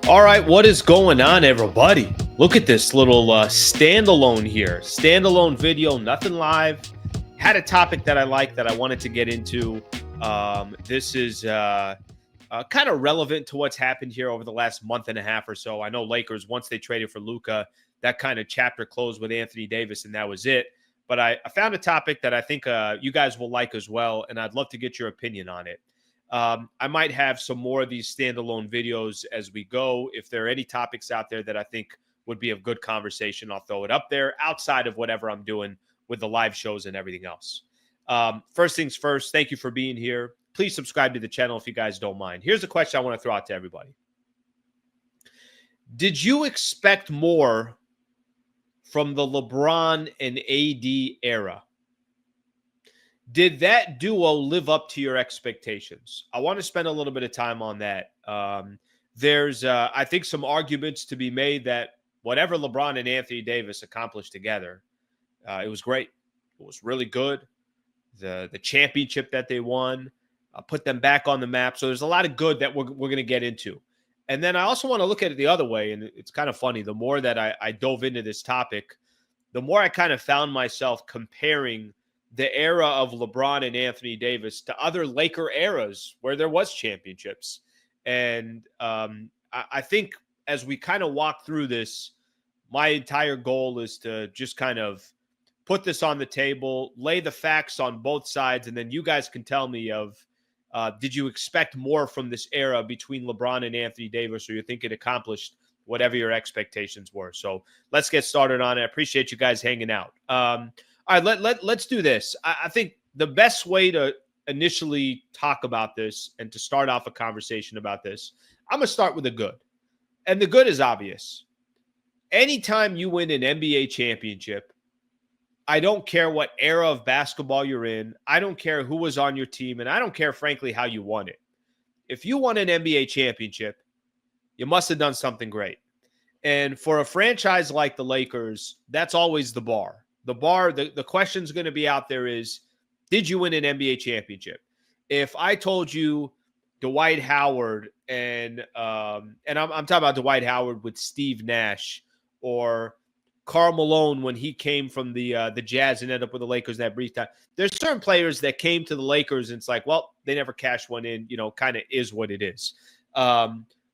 All right, what is going on, everybody? Look at this little standalone here. Standalone video, nothing live. Had a topic that I like that I wanted to get into. This is kind of relevant to what's happened here over the last month and a half or so. I know Lakers, once they traded for Luka, that kind of chapter closed with Anthony Davis, and that was it. But I found a topic that I think you guys will like as well, and I'd love to get your opinion on it. I might have some more of these standalone videos as we go. If there are any topics out there that I think would be a good conversation, I'll throw it up there outside of whatever I'm doing with the live shows and everything else. First things first, thank you for being here. Please subscribe to the channel if you guys don't mind. Here's a question I want to throw out to everybody. Did you expect more from the LeBron and AD era? Did that duo live up to your expectations? I want to spend a little bit of time on that. There's, I think, some arguments to be made that whatever LeBron and Anthony Davis accomplished together, it was great. It was really good. The championship that they won put them back on the map. So there's a lot of good that we're going to get into. And then I also want to look at it the other way. And it's kind of funny. The more that I dove into this topic, the more I kind of found myself comparing the era of LeBron and Anthony Davis to other Laker eras where there was championships. And I think as we kind of walk through this, my entire goal is to just kind of put this on the table, lay the facts on both sides, and then you guys can tell me did you expect more from this era between LeBron and Anthony Davis, or you think it accomplished whatever your expectations were? So let's get started on it. I appreciate you guys hanging out. All right, let's do this. I think the best way to initially talk about this and to start off a conversation about this, I'm going to start with the good. And the good is obvious. Anytime you win an NBA championship, I don't care what era of basketball you're in. I don't care who was on your team, and I don't care, frankly, how you won it. If you won an NBA championship, you must have done something great. And for a franchise like the Lakers, that's always the bar. The question's going to be out there is, did you win an NBA championship? If I told you Dwight Howard and I'm talking about Dwight Howard with Steve Nash, or Karl Malone when he came from the Jazz and ended up with the Lakers that brief time. There's certain players that came to the Lakers and it's like, well, they never cashed one in, kind of is what it is.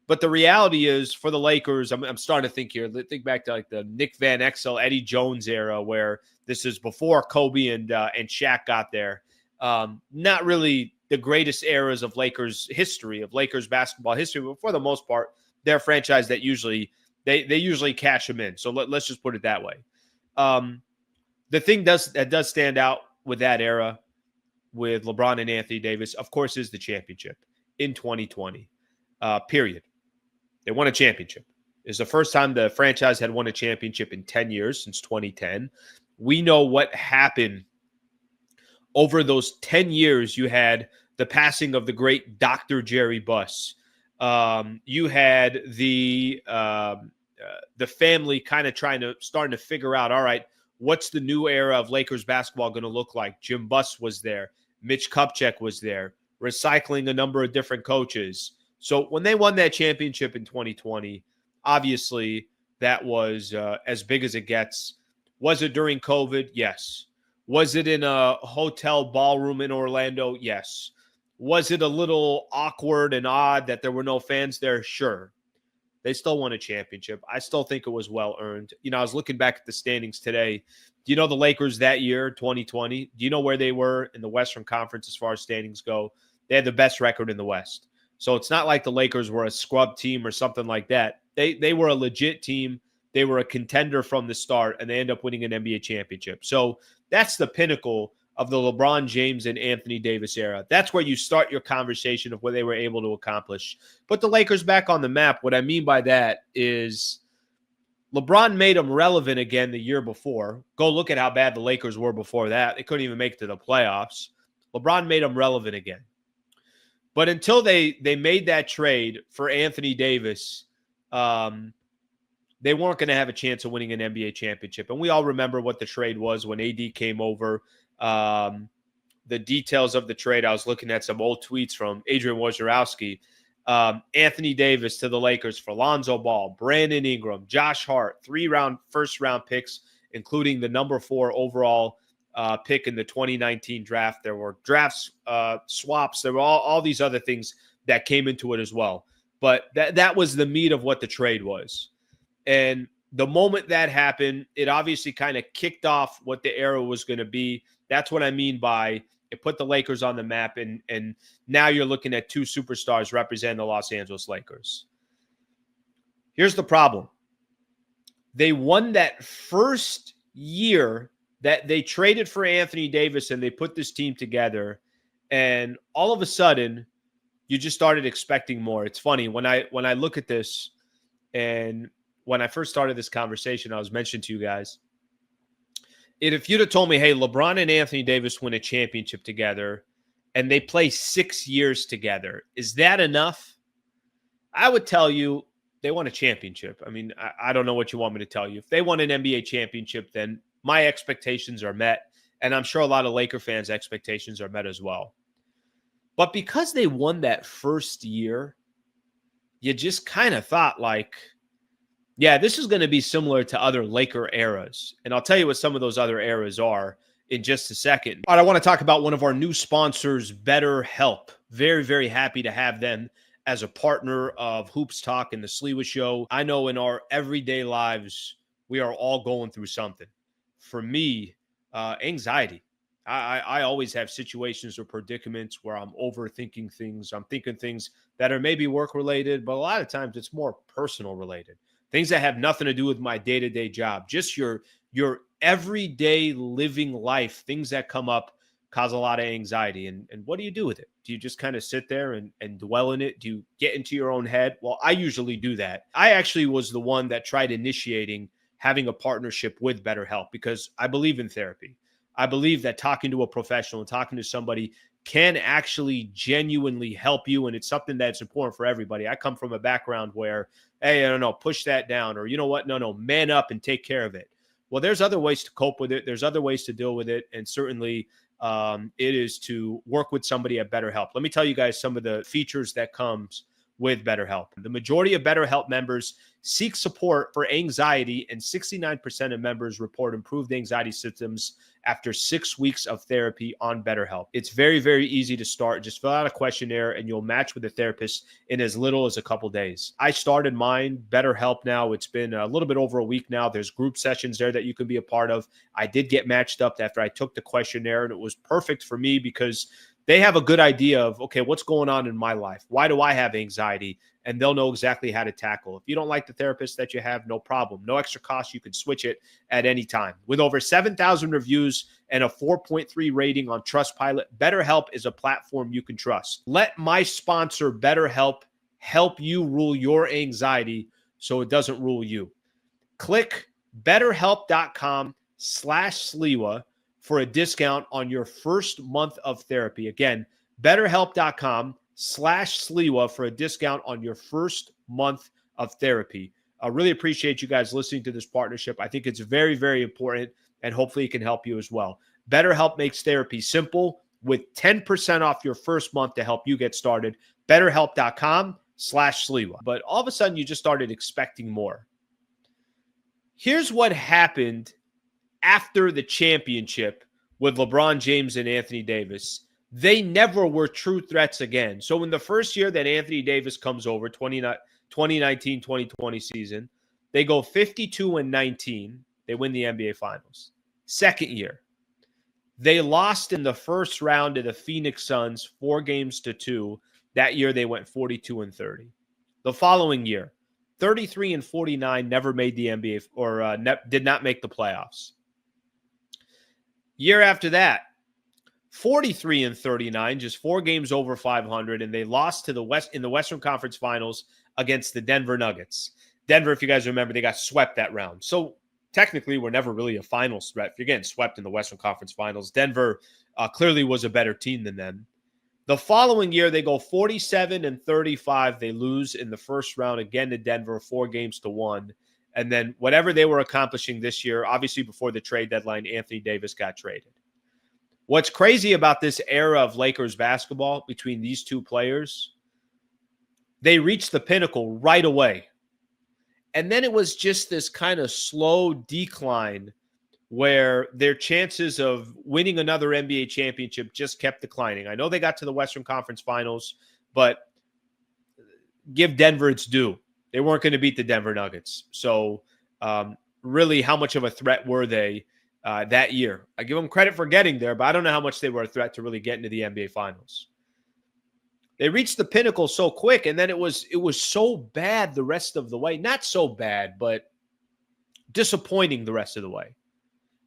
But the reality is, for the Lakers, I'm starting to think here. Think back to like the Nick Van Exel, Eddie Jones era, where this is before Kobe and Shaq got there. Not really the greatest eras of Lakers history, of Lakers basketball history, but for the most part, they're a franchise that usually they usually cash them in. So let's just put it that way. The thing that does stand out with that era, with LeBron and Anthony Davis, of course, is the championship in 2020. Period. They won a championship. It's the first time the franchise had won a championship in 10 years, since 2010. We know what happened over those 10 years. You had the passing of the great Dr. Jerry Buss. You had the family kind of starting to figure out, all right, what's the new era of Lakers basketball going to look like? Jim Buss was there. Mitch Kupchak was there, recycling a number of different coaches. So when they won that championship in 2020, obviously that was as big as it gets. Was it during COVID? Yes. Was it in a hotel ballroom in Orlando? Yes. Was it a little awkward and odd that there were no fans there? Sure. They still won a championship. I still think it was well earned. I was looking back at the standings today. Do you know the Lakers that year, 2020? Do you know where they were in the Western Conference as far as standings go? They had the best record in the West. So it's not like the Lakers were a scrub team or something like that. They were a legit team. They were a contender from the start, and they end up winning an NBA championship. So that's the pinnacle of the LeBron James and Anthony Davis era. That's where you start your conversation of what they were able to accomplish. Put the Lakers back on the map. What I mean by that is LeBron made them relevant again the year before. Go look at how bad the Lakers were before that. They couldn't even make it to the playoffs. LeBron made them relevant again. But until they made that trade for Anthony Davis, they weren't going to have a chance of winning an NBA championship. And we all remember what the trade was when AD came over. The details of the trade, I was looking at some old tweets from Adrian Wojnarowski. Anthony Davis to the Lakers for Lonzo Ball, Brandon Ingram, Josh Hart, 3 first-round picks, including the number 4 overall pick in the 2019 draft. There were drafts, swaps. There were all these other things that came into it as well. But that was the meat of what the trade was. And the moment that happened, it obviously kind of kicked off what the era was going to be. That's what I mean by it put the Lakers on the map, and now you're looking at 2 superstars representing the Los Angeles Lakers. Here's the problem. They won that first year that they traded for Anthony Davis and they put this team together, and all of a sudden, you just started expecting more. It's funny, when I look at this, and when I first started this conversation, I was mentioning to you guys, if you'd have told me, hey, LeBron and Anthony Davis win a championship together and they play 6 years together, is that enough? I would tell you they won a championship. I mean, I don't know what you want me to tell you. If they won an NBA championship, then my expectations are met. And I'm sure a lot of Laker fans' expectations are met as well. But because they won that first year, you just kind of thought like, yeah, this is going to be similar to other Laker eras. And I'll tell you what some of those other eras are in just a second. All right, I want to talk about one of our new sponsors, BetterHelp. Very, very happy to have them as a partner of Hoops Talk and the Sliwa Show. I know in our everyday lives, we are all going through something. For me, anxiety. I always have situations or predicaments where I'm overthinking things. I'm thinking things that are maybe work-related, but a lot of times it's more personal-related. Things that have nothing to do with my day-to-day job. Just your everyday living life, things that come up cause a lot of anxiety. And what do you do with it? Do you just kind of sit there and dwell in it? Do you get into your own head? Well, I usually do that. I actually was the one that tried initiating having a partnership with BetterHelp because I believe in therapy. I believe that talking to a professional and talking to somebody can actually genuinely help you, and it's something that's important for everybody. I come from a background where, hey, I don't know, push that down, or you know what, no, man up and take care of it. Well, there's other ways to cope with it. There's other ways to deal with it, and certainly it is to work with somebody at BetterHelp. Let me tell you guys some of the features that comes with BetterHelp. The majority of BetterHelp members seek support for anxiety, and 69% of members report improved anxiety symptoms after 6 weeks of therapy on BetterHelp. It's very, very easy to start. Just fill out a questionnaire and you'll match with a therapist in as little as a couple days. I started mine, BetterHelp now. It's been a little bit over a week now. There's group sessions there that you can be a part of. I did get matched up after I took the questionnaire, and it was perfect for me because they have a good idea of, okay, what's going on in my life? Why do I have anxiety? And they'll know exactly how to tackle. If you don't like the therapist that you have, no problem. No extra cost. You can switch it at any time. With over 7,000 reviews and a 4.3 rating on Trustpilot, BetterHelp is a platform you can trust. Let my sponsor, BetterHelp, help you rule your anxiety so it doesn't rule you. Click betterhelp.com/Sliwa for a discount on your first month of therapy. Again, betterhelp.com/Sliwa for a discount on your first month of therapy. I really appreciate you guys listening to this partnership. I think it's very, very important, and hopefully it can help you as well. BetterHelp makes therapy simple with 10% off your first month to help you get started. betterhelp.com/Sliwa. But all of a sudden, you just started expecting more. Here's what happened after the championship with LeBron James and Anthony Davis. They never were true threats again. So in the first year that Anthony Davis comes over, 2019-2020 season, they go 52-19. They win the NBA Finals. Second year, they lost in the first round to the Phoenix Suns 4-2. That year, they went 42-30. The following year, 33-49, never made the NBA or did not make the playoffs. Year after that, 43-39, just 4 games over 500, and they lost to the West in the Western Conference Finals against the Denver Nuggets. Denver, if you guys remember, they got swept that round. So technically, we're never really a finals threat. If you're getting swept in the Western Conference Finals, Denver clearly was a better team than them. The following year, they go 47-35. They lose in the first round again to Denver, 4-1. And then whatever they were accomplishing this year, obviously before the trade deadline, Anthony Davis got traded. What's crazy about this era of Lakers basketball between these two players, They reached the pinnacle right away. And then it was just this kind of slow decline where their chances of winning another NBA championship just kept declining. I know they got to the Western Conference Finals, but give Denver its due. They weren't going to beat the Denver Nuggets. So really, how much of a threat were they that year? I give them credit for getting there, but I don't know how much they were a threat to really get into the NBA Finals. They reached the pinnacle so quick, and then it was so bad the rest of the way. Not so bad, but disappointing the rest of the way.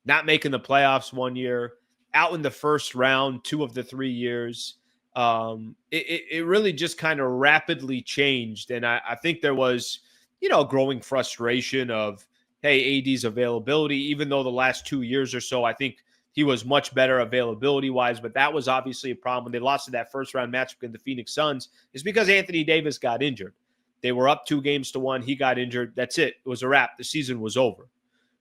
Not making the playoffs one year, out in the first round 2 of the 3 years. It really just kind of rapidly changed, and I think there was, growing frustration of, hey, AD's availability, even though the last 2 years or so, I think he was much better availability-wise, but that was obviously a problem when they lost to that first-round matchup against the Phoenix Suns, is because Anthony Davis got injured. They were up 2-1. He got injured. That's it. It was a wrap. The season was over.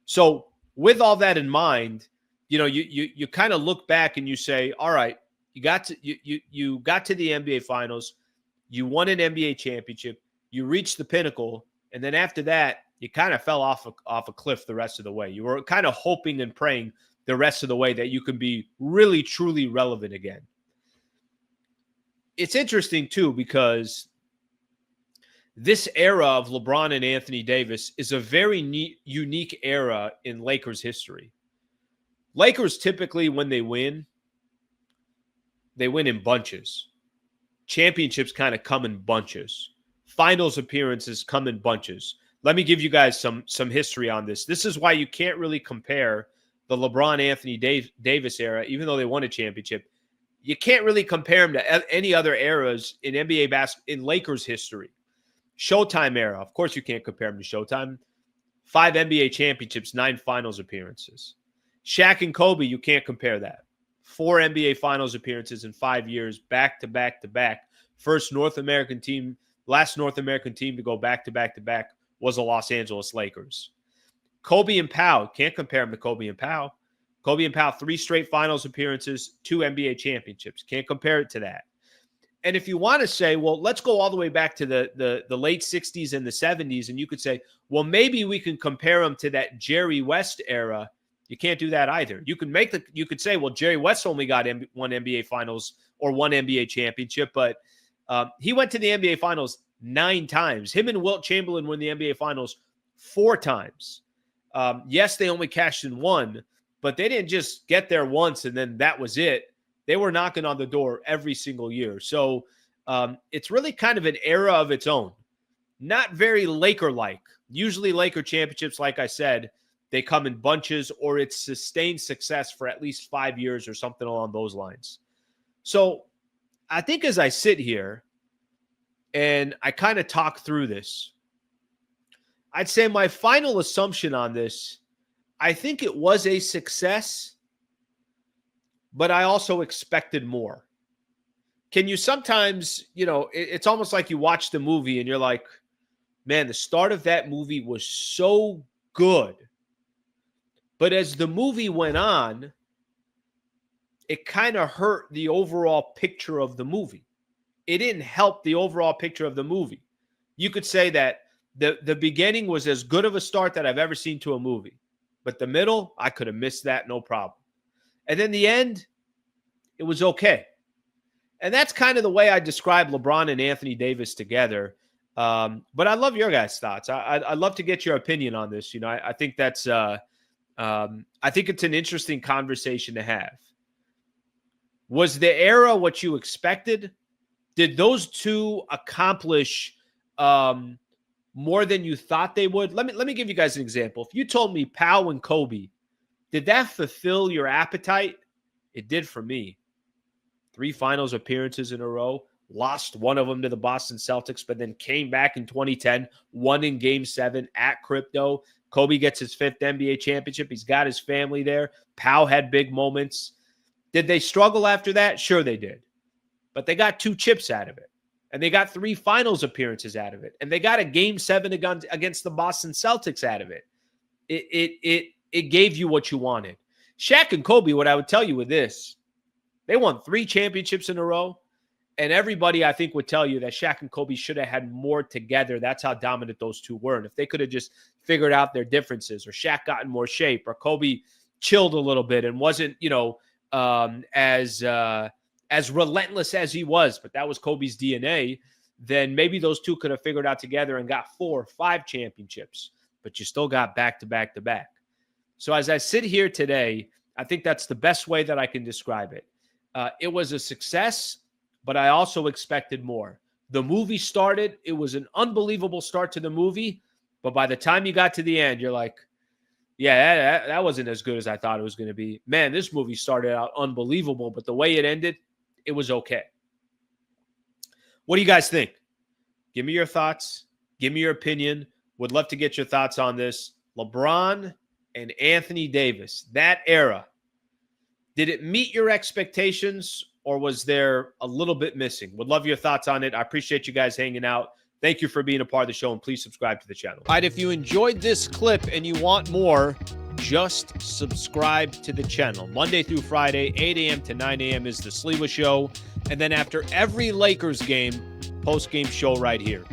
So with all that in mind, you kind of look back and you say, all right, you got to the NBA Finals, you won an NBA championship, you reached the pinnacle, and then after that, you kind of fell off a cliff the rest of the way. You were kind of hoping and praying the rest of the way that you can be really, truly relevant again. It's interesting, too, because this era of LeBron and Anthony Davis is a very unique era in Lakers history. Lakers typically, when they win in bunches. Championships kind of come in bunches. Finals appearances come in bunches. Let me give you guys some history on this. This is why you can't really compare the LeBron-Anthony Davis era, even though they won a championship. You can't really compare them to any other eras in NBA basketball, in Lakers history. Showtime era, of course you can't compare them to Showtime. 5 NBA championships, 9 finals appearances. Shaq and Kobe, you can't compare that. 4 NBA finals appearances in 5 years, back to back to back. Last North American team to go back to back to back was the Los Angeles Lakers. Kobe and Powell, can't compare them to Kobe and Powell. Kobe and Powell, 3 straight finals appearances, 2 NBA championships. Can't compare it to that. And if you want to say, well, let's go all the way back to the late 60s and the 70s, and you could say, well, maybe we can compare them to that Jerry West era. You can't do that either. You could say, well, Jerry West only got 1 NBA Finals or 1 NBA championship, but he went to the NBA Finals 9 times. Him and Wilt Chamberlain won the NBA Finals 4 times. Yes, they only cashed in 1, but they didn't just get there once and then that was it. They were knocking on the door every single year. So it's really kind of an era of its own. Not very Laker-like. Usually Laker championships, like I said, they come in bunches or it's sustained success for at least 5 years or something along those lines. So I think as I sit here and I kind of talk through this, I'd say my final assumption on this, I think it was a success, but I also expected more. Can you sometimes, it's almost like you watch the movie and you're like, man, the start of that movie was so good. But as the movie went on, it kind of hurt the overall picture of the movie. It didn't help the overall picture of the movie. You could say that the beginning was as good of a start that I've ever seen to a movie. But the middle, I could have missed that, no problem. And then the end, it was okay. And that's kind of the way I describe LeBron and Anthony Davis together. But I love your guys' thoughts. I'd love to get your opinion on this. I think that's I think it's an interesting conversation to have. Was the era what you expected? Did those two accomplish more than you thought they would? Let me give you guys an example. If you told me Powell and Kobe, did that fulfill your appetite? It did for me. 3 finals appearances in a row, lost one of them to the Boston Celtics, but then came back in 2010, won in Game 7 at Crypto. Kobe gets his 5th NBA championship. He's got his family there. Powell had big moments. Did they struggle after that? Sure they did. But they got 2 chips out of it. And they got 3 finals appearances out of it. And they got a Game 7 against the Boston Celtics out of it. It gave you what you wanted. Shaq and Kobe, what I would tell you with this, they won 3 championships in a row. And everybody, I think, would tell you that Shaq and Kobe should have had more together. That's how dominant those two were. And if they could have just figured out their differences, or Shaq got in more shape, or Kobe chilled a little bit and wasn't, as relentless as he was, but that was Kobe's DNA, then maybe those two could have figured out together and got 4 or 5 championships. But you still got back to back to back. So as I sit here today, I think that's the best way that I can describe it. It was a success, but I also expected more. The movie started. It was an unbelievable start to the movie. But by the time you got to the end, you're like, yeah, that wasn't as good as I thought it was going to be. Man, this movie started out unbelievable, but the way it ended, it was okay. What do you guys think? Give me your thoughts. Give me your opinion. Would love to get your thoughts on this. LeBron and Anthony Davis, that era, did it meet your expectations, or was there a little bit missing? Would love your thoughts on it. I appreciate you guys hanging out. Thank you for being a part of the show, and please subscribe to the channel. All right, if you enjoyed this clip and you want more, just subscribe to the channel. Monday through Friday, 8 a.m. to 9 a.m. is the Sliwa Show. And then after every Lakers game, post-game show right here.